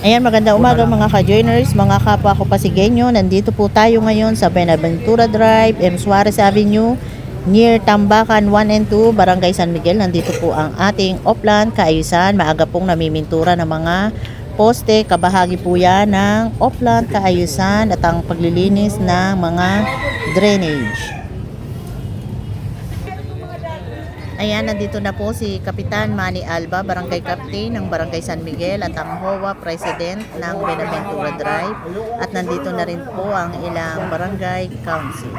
Ayan, magandang umaga mga ka-joiners, mga kapwa ko Pasigueño. Nandito po tayo ngayon sa Benaventura Drive, M. Suarez Avenue, near Tambakan 1 and 2, Barangay San Miguel. Nandito po ang ating Oplan Kaayusan. Maaga pong namimintura ng mga poste. Kabahagi po yan ng Oplan Kaayusan at ang paglilinis ng mga drainage. Ayan, nandito na po si Kapitan Manny Alba, Barangay Captain ng Barangay San Miguel at ang HOA President ng Benaventura Drive. At nandito na rin po ang ilang Barangay Council.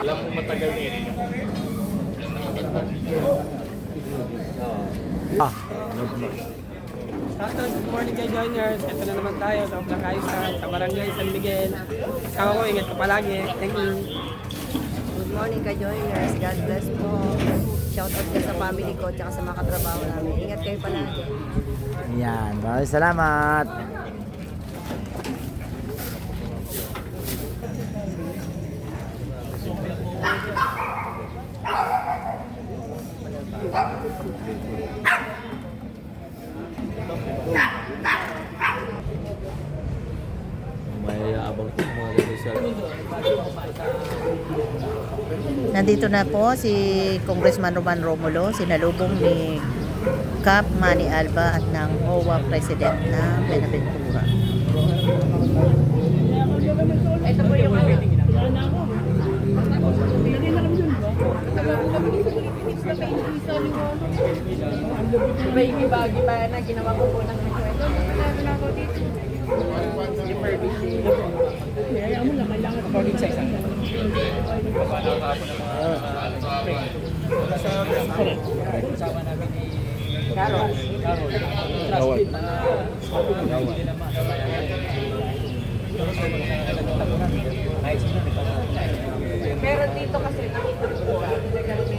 Alam mo matagal na yun. Good morning kay joiners. Ito na naman tayo sa Oplan Kaayusan, sa Barangay San Miguel. Kama ko, ingat ka palagi. Thank you. Good morning ka-joiners. God bless po. Shout out ka sa family ko at sa mga katrabaho namin. Ingat kayo palagi. Yan, maraming salamat. May abang ito mga ganyan. Nandito na po si Congressman Roman Romulo, sinalubong ni Cap Manny Alba at ng HOA President ng Benaventura. Ito po yung Bagi-bagi ba na ginawa ko po ng request? Pero dito kasi nakita ko na kami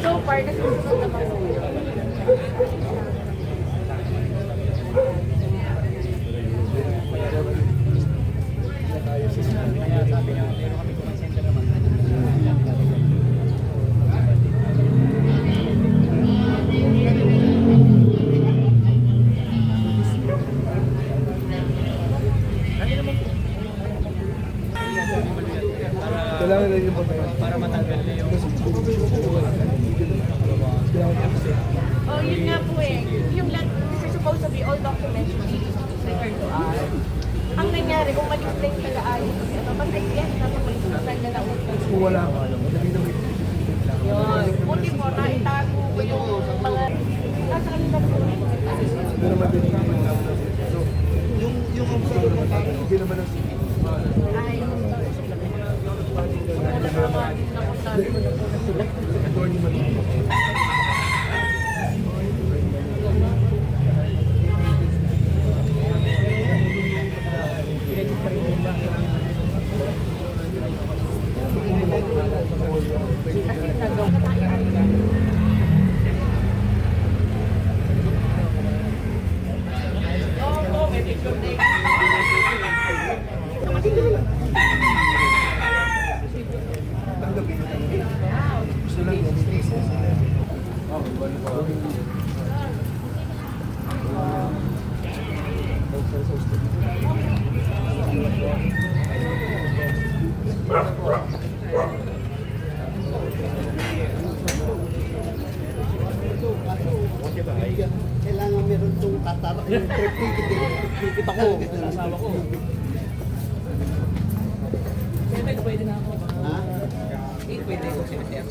so far nasusunod naman po yun. Oh, yun nga po eh. Yung this is supposed to be all documents referred to us. Ang nangyari, kung mali-claim taga-ayos, but I guess dapat may susunod na nautang. Wala ka. Yun. Buti po, naitago ko yung mga nasa kanila po. Yung company hindi naman ang Ay, gusto lang yung kailangan meron itong katarak yung 30 kita ko asawa ko Pwede na ako. ha? Pwede ako siya.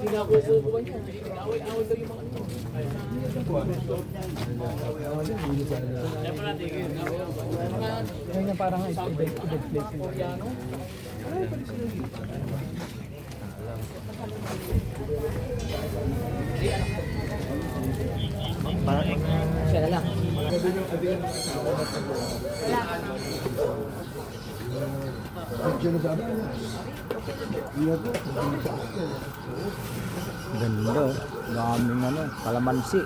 Pinag-usubuan niya. Away-away daw yung mga ano. Yan parang ibig place. Siya na lang. Ganda oh. Daming ano, kalamansi.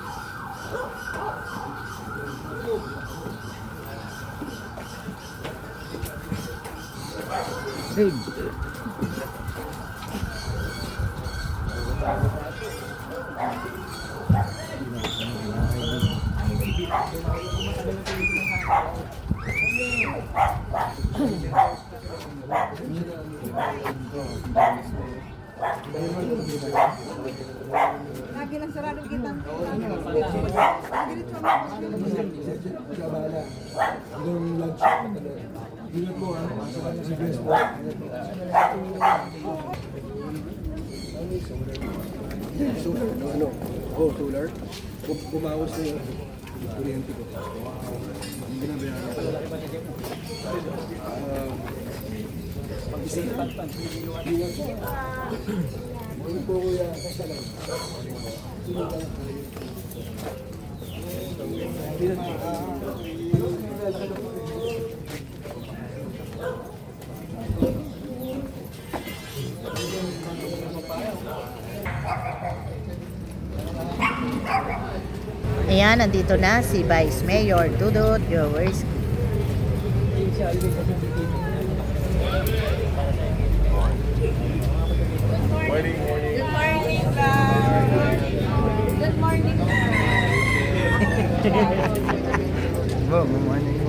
Hey. Lagi lang sarado kita. Ano? Oh, solar. Bumawas na yung kuryente ko. Hindi binabayaran ko. Pag-isipan. Ano po kuya? Basta lang. Ayan, nandito na si Vice Mayor Dudut Jaworski. Morning, morning. Good morning, guys! Good morning, Good morning.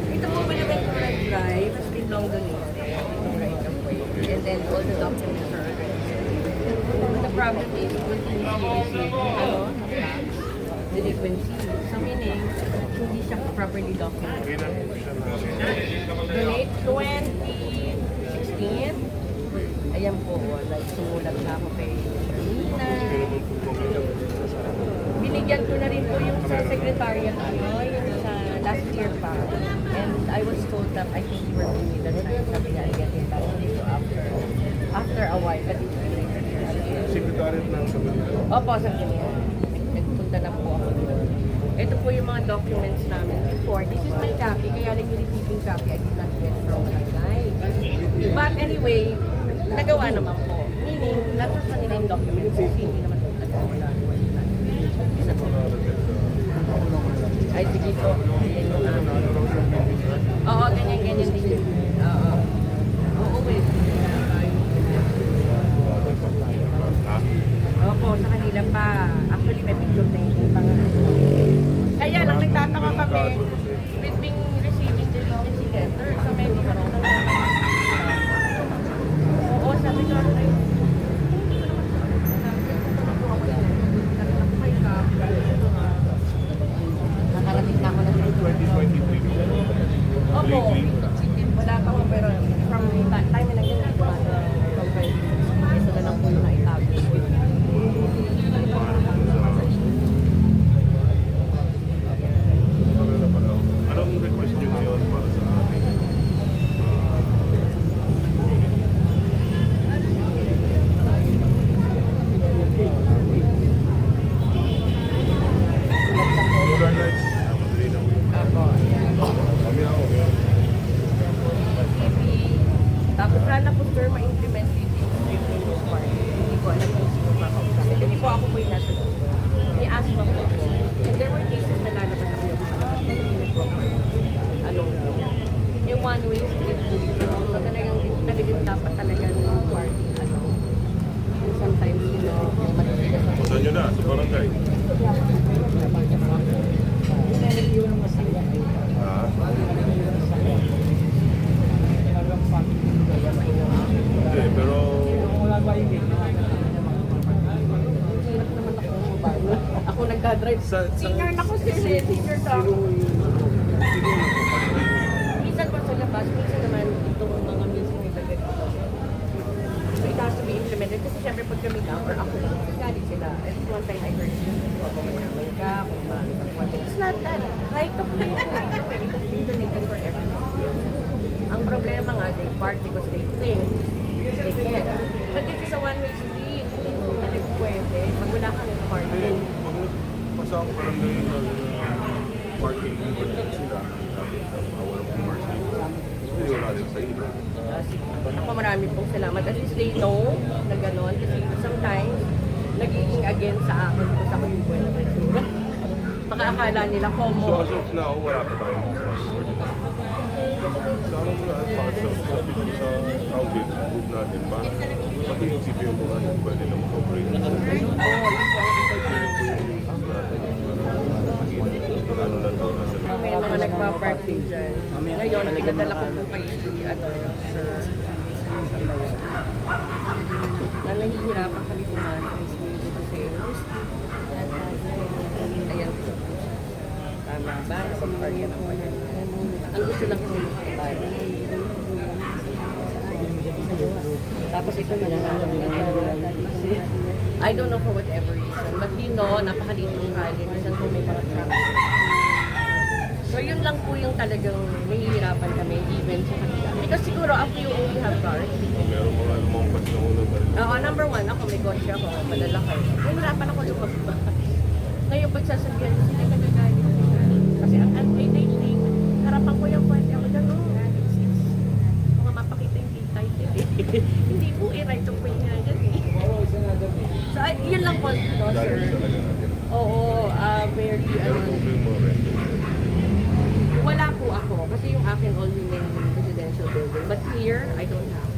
Ito po Benaventura Drive has been long donated right away. And then all the documents are already sent. But the problem is we continue to receive delinquency. So meaning, hindi siya properly documented. Donate 2016. Ayan po, like sumulat na ako kay Nina. Binigyan ko na rin po yung sa secretariat yung sa last year pa. And I was told that I think you were with me that time. Sabi niya, I get it back to you after a while. But it's been like a year. Secretary ng Sabalita. Opo, sa ganyan. Nagpunta na po ako dito. Ito po yung mga documents namin before. This is my copy, kaya lang yung receiving copy I did not get from that guy. But anyway, nagawa naman po. Meaning, lahat sa nila yung documents, hindi naman po nagawa. Ay, sige po. Oo, ganyan din. Oo. Oo, wait. Opo, sa kanila pa. Actually, may picture na yung pang... Kaya lang, nagtataka kami with being receiving delinquency letter. So, may hindi naman na oo, sabi ko, ay, nakarating na ako ng 2023. Opo, wala pa ko, pero from time na yun, from 2023, so na lang po yung naitago. Anong request nyo ngayon para sa ating solar lights? Kami ako. Tapos sana po sir, ma-implement yung Windows Park. Hindi ko alam kung sino makausapin. Hindi po ako po yung nasa loob. Ni-asthma po ako. And there were cases na lalabas ako yung yung one-way street. So talagang dapat talaga ng park. Sometimes, yung matitigas ako. Saan nyo na? Sa barangay? Hindi, pero... Ako nagdadrive. Senior na ko sir. Senior na ako. Minsan pa sa labas, minsan naman itong mga minsan may bagay ko. So it has to be implemented kasi syempre pag kami na or ako lang, galit sila. And one time I heard you, kung magkamay ka, kung what. It's not that. Right of way. It has been donated for everyone. Ang problema nga, they part because they think they can. parking. Pag nagpasang barangay na parking sila, walang commercial. Hindi wala din sa iba. Ako marami pong salamat. At least they know na gano'n. Kasi sometimes, nagiging against sa akin kung sa ko yung buwan naman. Baka akala nila So komo. as of now, wala pa tayong passport. Sa ano mo na, bakit sa audit group natin, pati yung CPO mo nga, pwede na mag-operate. Ano na to, nasa May mga nagpa-park din dyan. Ngayon, pinadala ko po kayo na nahihirapan kami kumain dito sa Eros. Ayan. Tama ba? Sa park yan ang wala. Ang gusto lang ko yung kapal. Tapos ito na lang. I don't know for whatever reason. But you know, napakaliit ng kali. Minsan po may mga traffic. So yun lang po yung talagang nahihirapan kami even sa kanila. Because siguro after you only have cars, meron mga lumampas na unang number one, ako may kotse ako, malalakay. Nahihirapan ako lumabas. Ngayon pagsasabihan ko sila nagagalit sila. Kasi ang anti-dating, harapan ko yung kwente ako dyan, mga mapakita yung title eh. Hindi po right of way nga dyan eh. So yun lang po, no, sir. Oo, very, wala po ako kasi yung akin all women residential building. But here, I don't have.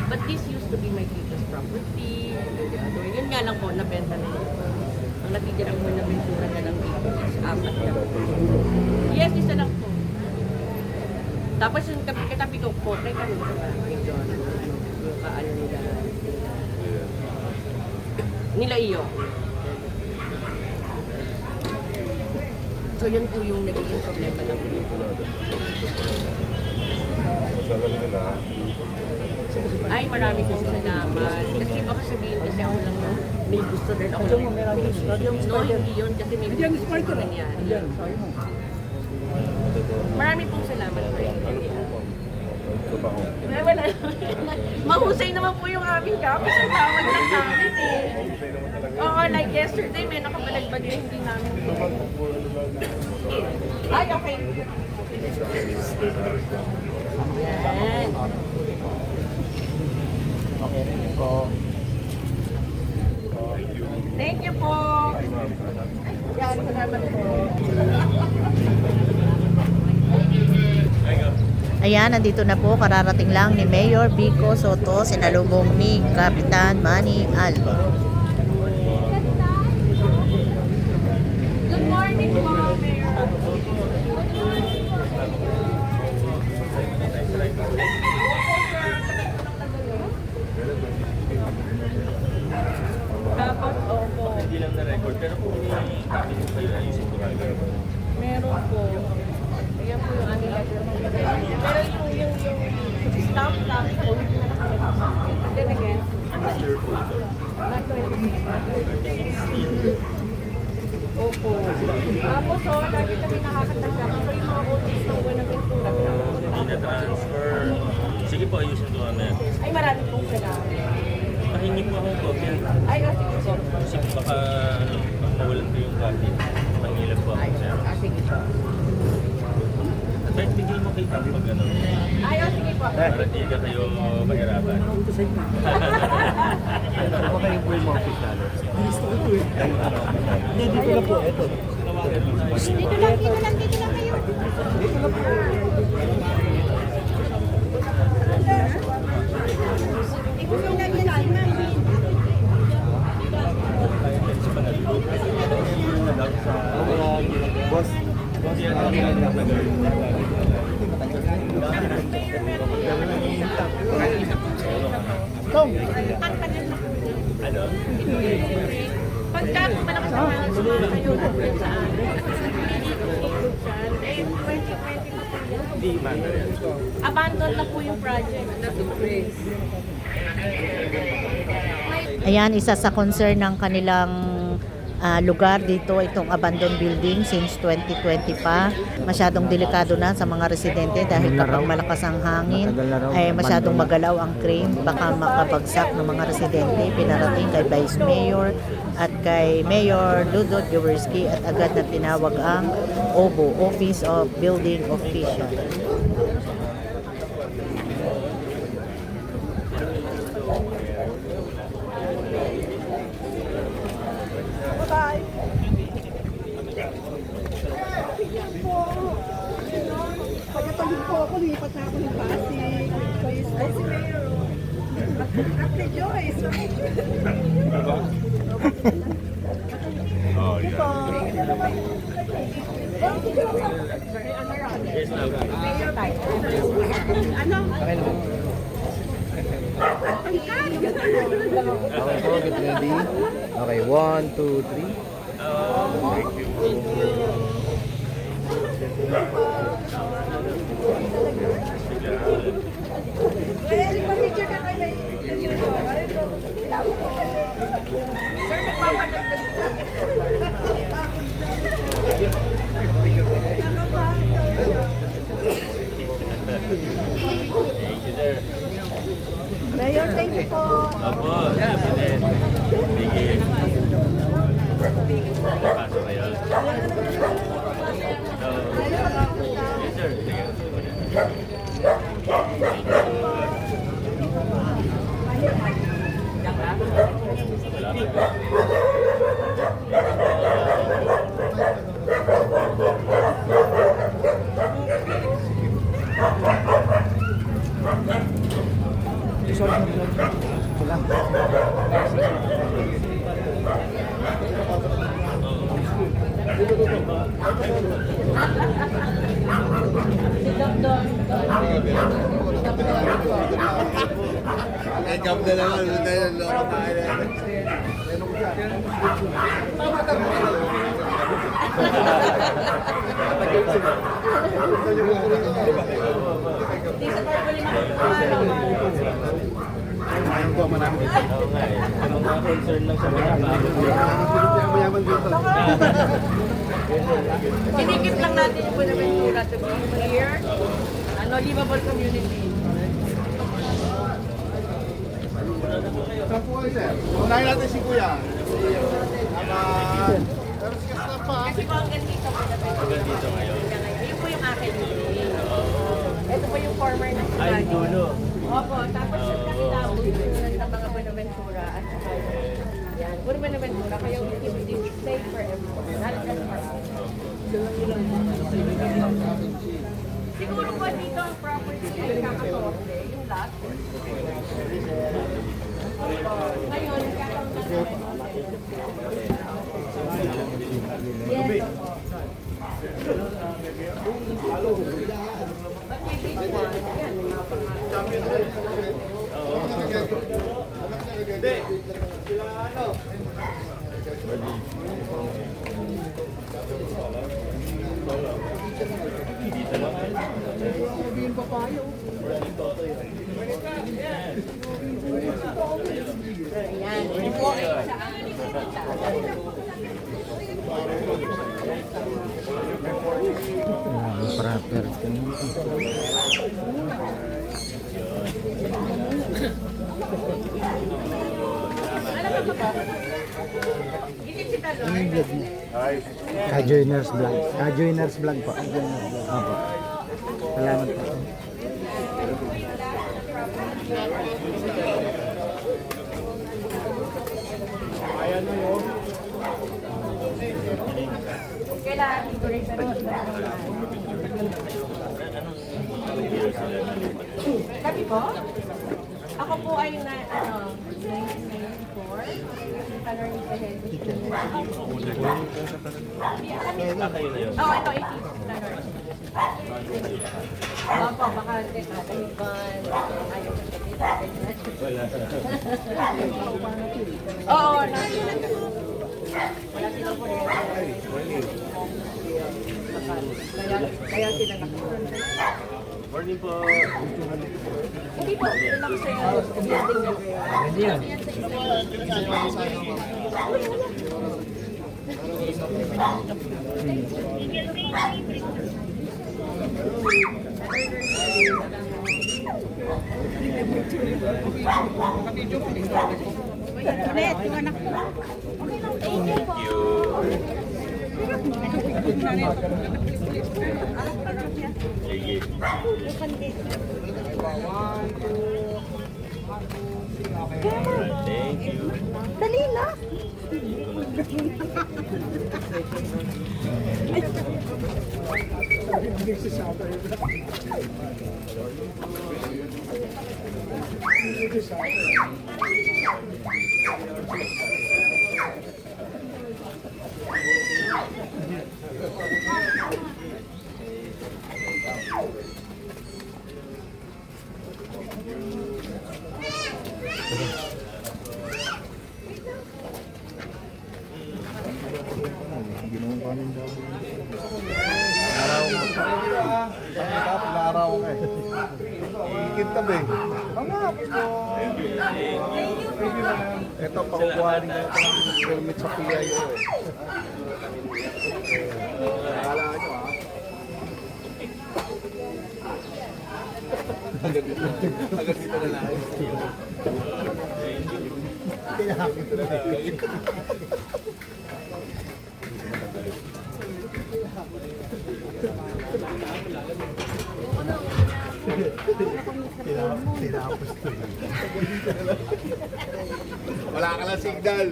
But this used to be my tita's property. Yun nga lang po, nabenta na yun. Ang natitira mo na bentura na lang dito is apat na. Yes, isa lang po. Tapos yung katabi ko po, teka rin sa bahay doon. Yung kaano nila iyo. So yun po yung nagiging problema ng Masagal nila. ay, marami pong salamat. Kasi baka sabihin kasi ako lang no, may gusto rin ako lang. No, hindi yun. Kasi may gusto ko nangyari. Marami pong salamat. Trabaho. Wala. Mahusay naman po yung aming kapis. Ang tawag ng namin eh. Oo, like yesterday, may nakabalagbag na hindi namin. Ay, okay. Yan. Thank you po. Yan, salamat po. Ayan, nandito na po, kararating lang ni Mayor Vico Soto, sinalubong ni Kapitan Manny Alba. Good morning po, Mayor. Tapos, opo. Hindi lang na-record, pero kung hindi kayo ayusin ko lang. Meron po. Ayan po yung aming letter. Pero yung stamp lang po, hindi na nakalagay. And then again, not 20. Opo. Tapos, lagi kami nakakatanda. So, yung mga oldies ng Buenaventura. Hindi na transfer. Sige po, ayusin ko namin. Ay, marami pong salamat. Pahingi po akong kopya. Ay, sige po. Kasi baka mawalan ko yung copy. Pangilan po ako sir. Sige po. At kahit bigay mo kay Tam pag ano. Ay, sige po. Para di ka kayo mahirapan. Ano ba kayo po yung mga officials? Hindi, dito na po. Ito. Dito lang kayo. Dito na po. Boss. Ano? Pagka malakas ang mga sumasayo natin sa amin. Eh, 2020 pa po yan. Hindi man. Abandon na po yung project. Ayan, isa sa concern ng kanilang lugar dito, itong abandoned building since 2020 pa. Masyadong delikado na sa mga residente dahil kapag malakas ang hangin ay masyadong magalaw ang crane, baka makabagsak ng mga residente. Pinarating kay Vice Mayor at kay Mayor Dudut Jaworski at agad na tinawag ang OBO, Office of Building Official. Pagkatagin po ako, lipat na ako ng Pasig. Please, ay si Mayor. Ate Joyce. Oh, yeah. Okay po, get ready. Okay, 1, 2, 3. Thank you, sir. Mayor, thank you po. Opo, sige. Sige. Pasok kayo. Yes, sir. Sige. Ikaw na naman, dahil loko tayo na. Ayaw ko manamit. Oo nga eh. Ang mga concern lang sa mga bago. Mayaman dito. Kinikip lang natin yung Buenaventura to be clear. Livable community. Saan po kayo, sir? Unahin natin si Kuya. Kasi po hanggang dito po na tayo. Hanggang dito ngayon. Yun po yung akin. Ito po yung former na Ay, sila. dulo. Opo, tapos yung kakilabot yun sa mga Buenaventura at saka yan. Puro Buenaventura, kaya we keep it safe for everyone. Not just for us. Siguro po dito ang property ay kakatose, yung lot. Ngayon, kakaroon na yes. But may big one. Yan, may mga Ayan, ito po ay sa amin. Proper. Ka-joiners vlog. Ka-joiners vlog po. Opo. Salamat po. Kailangan dito rin sa Sabi po? Ako po ay na, 1994. Tanong sa head. Kayo na yun. Oh, ito, 80. Tanong. Opo, baka tatahiban. Ayaw sa Wala. Oo, wala sila po rin. Kaya sila nakuha. Morning po. Hindi po, yun lang sa building na rin. Hindi yan. Ulit, yung anak ko. Sige. Thank you. Dali na. Ginawang kanin daw. Araw mo. Araw ka eh. Ikinta ba eh? Ang nga, gusto. Ito, pakukuha rin nga ito ng permit sa PIO eh. Akala nyo ha? Agad dito na lang. Kinakakit na lang. Tinapos ko yun. Wala ka lang signal.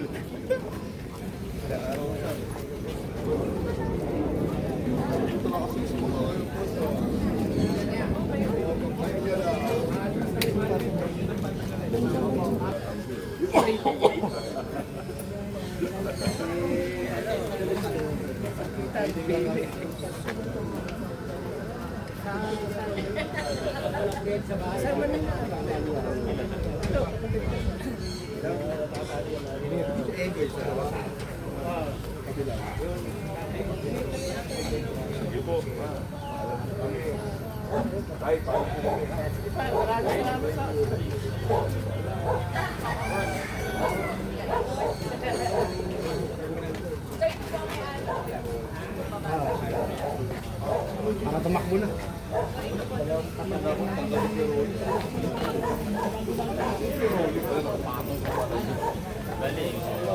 Tumakbo na.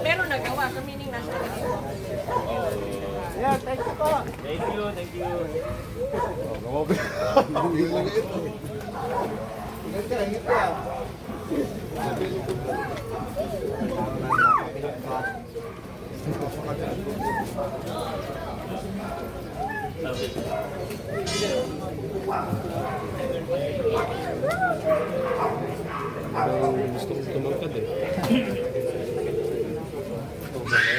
Pero nagawa, so meaning nasa Yeah, thank you po. Thank you, thank you. Ingat ka, ingat ka. Gusto kong tumangkad eh. Ito po ay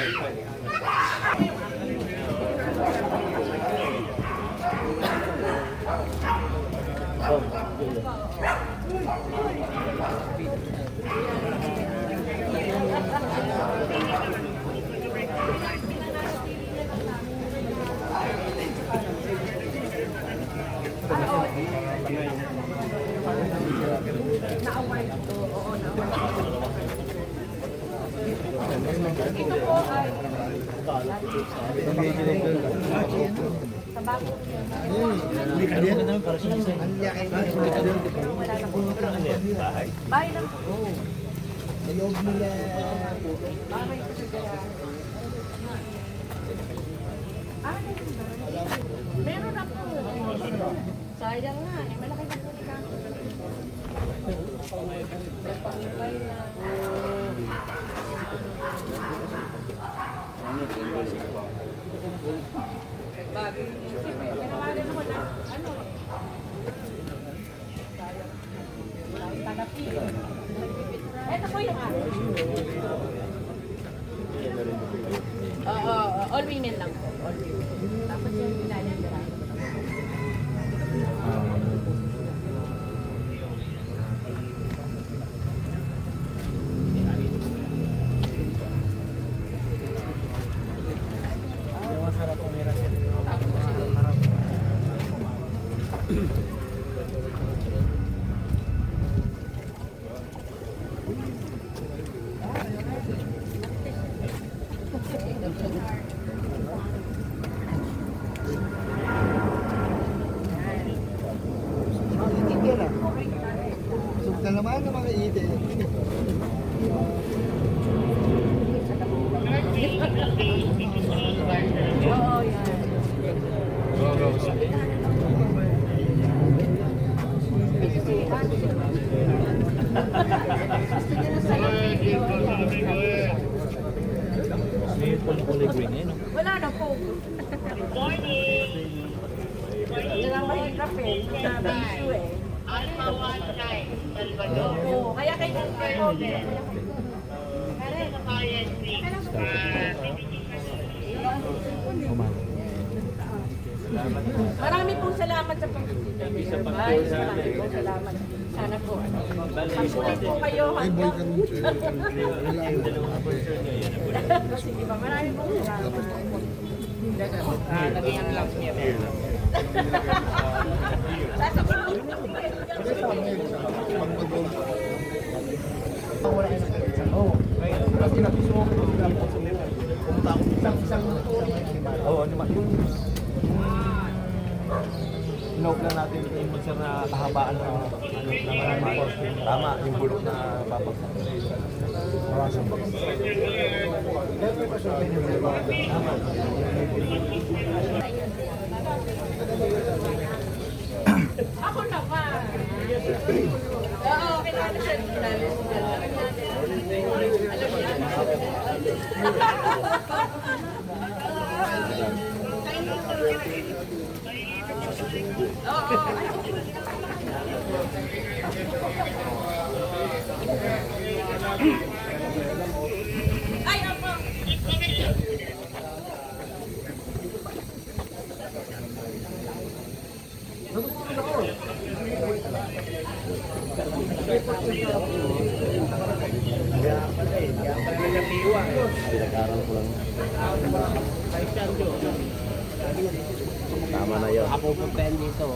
tabako. Bahay lang po. Bahay po sa gaya. Meron na po. Sayang nga, eh, malaki na po ni Kanto. Nagpangibay na. Bago yung isip eh. Kinawalan mo na, ano eh. Tanapi. Ito po yung ano. kulay green eh, no? Wala na po. Wala na mahirap eh. Sabi issue eh. Oo, kaya kayo po. Marami pong salamat sa pag-ibig. Marami pong salamat. Sana po. Pagsulit po kayo hanggang. Sige ba, marami pong salamat. Lagyan lang niya. Note lang natin yung sir na kahabaan ng tama, yung bulok na papagsak. Ako naman. Oo, kilala siya. Kilala siya. Alam niya. Ay, opo. Tama na yun. Ako po pen dito.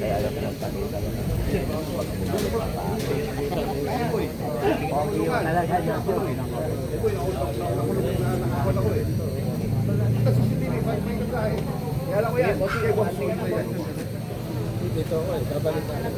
Kaya alam mo yung tanong talaga. Talaga niya po. Kaya lang ko yan. Sige, boss. Dito ako eh. Babalik na.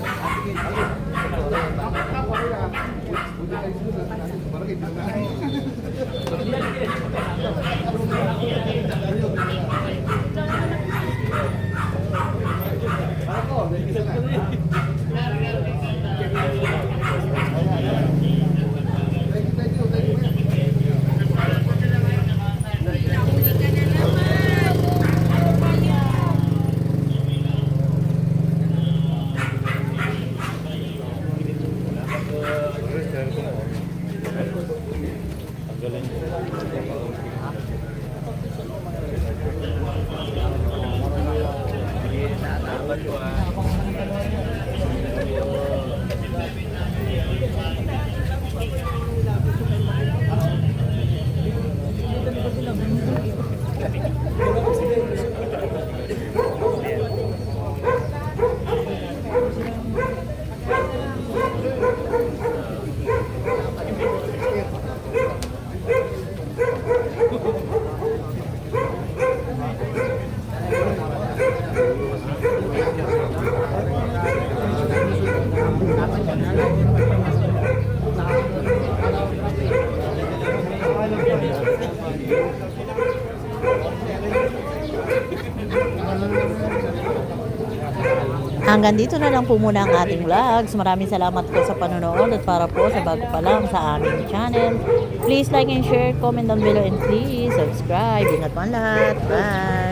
Hanggang dito na lang po muna ang ating vlogs. Maraming salamat po sa panonood at para po sa bago pa lang sa aming channel. Please like and share, comment down below and please subscribe. Ingat po ang lahat. Bye!